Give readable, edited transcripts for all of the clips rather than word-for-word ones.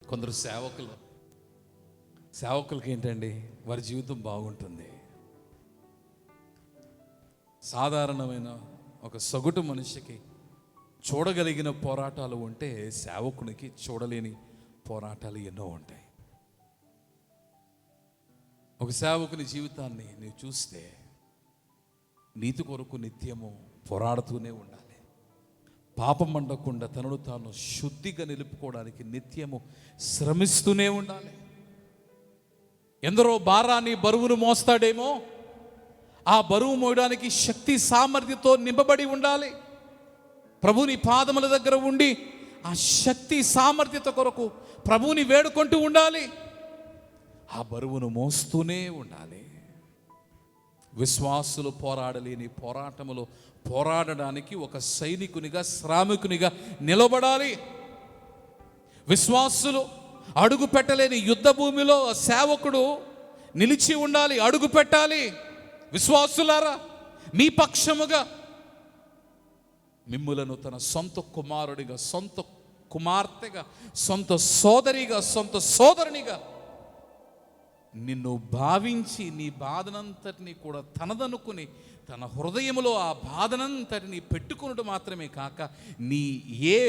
కొందరు సేవకులకి ఏంటండి, వారి జీవితం బాగుంటుంది. సాధారణమైన ఒక సగటు మనిషికి చూడగలిగిన పోరాటాలు ఉంటే, సేవకునికి చూడలేని పోరాటాలు ఎన్నో ఉంటాయి. ఒక సేవకుని జీవితాన్ని నీవు చూస్తే, నీతి కొరకు నిత్యము పోరాడుతూనే ఉండాలి. పాపం అండకుండా తనను తాను శుద్ధిగా నిలుపుకోవడానికి నిత్యము శ్రమిస్తూనే ఉండాలి. ఎందరో భారాన్ని బరువును మోస్తాడేమో, ఆ బరువు మోయడానికి శక్తి సామర్థ్యంతో నింపబడి ఉండాలి. ప్రభుని పాదముల దగ్గర ఉండి ఆ శక్తి సామర్థ్యత కొరకు ప్రభుని వేడుకుంటూ ఉండాలి. ఆ బరువును మోస్తూనే ఉండాలి. విశ్వాసులు పోరాడలేని పోరాటములో పోరాడడానికి ఒక సైనికునిగా, శ్రామికునిగా నిలబడాలి. విశ్వాసులు అడుగు పెట్టలేని యుద్ధ భూమిలో సేవకుడు నిలిచి ఉండాలి, అడుగు పెట్టాలి. విశ్వాసులారా, మీ పక్షముగా మిమ్ములను తన సొంత కుమారుడిగా, సొంత కుమార్తెగా, సొంత సోదరిగా, సొంత సోదరునిగా నిన్ను భావించి నీ బాధనంతటినీ కూడా తనదనుకుని తన హృదయములో ఆ బాధనంతటిని పెట్టుకున్నట్టు మాత్రమే కాక, నీ ఏ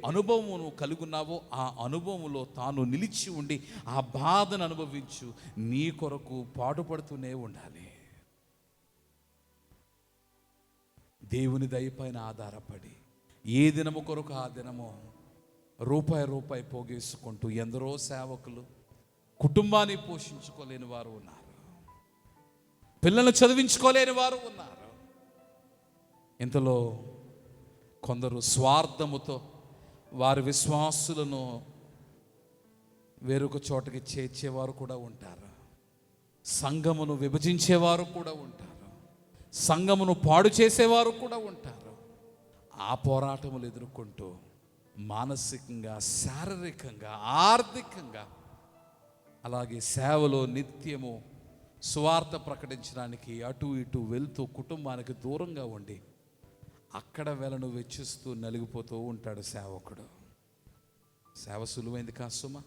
అనుభవమును కలుగున్నావో ఆ అనుభవంలో తాను నిలిచి ఉండి ఆ బాధను అనుభవించు నీ కొరకు పాటుపడుతూనే ఉండాలి. దేవుని దయపైన ఆధారపడి ఏ దినము కొరకు ఆ దినము రూపాయి పోగేసుకుంటూ ఎందరో సేవకులు కుటుంబాన్ని పోషించుకోలేని వారు ఉన్నారు, పిల్లలను చదివించుకోలేని వారు ఉన్నారు. ఇంతలో కొందరు స్వార్థముతో వారి విశ్వాసులను వేరొక చోటకి చేర్చేవారు కూడా ఉంటారు. సంఘమును విభజించేవారు కూడా ఉంటారు. సంఘమును పాడు చేసేవారు కూడా ఉంటారు. ఆ పోరాటములు ఎదుర్కొంటూ మానసికంగా, శారీరకంగా, ఆర్థికంగా, అలాగే సేవలో నిత్యము సువార్త ప్రకటించడానికి అటు ఇటు వెళ్తూ కుటుంబానికి దూరంగా ఉండి అక్కడ వెలను వెచ్చిస్తూ నలిగిపోతూ ఉంటాడు సేవకుడు. సేవ సులువైంది కాసుమా?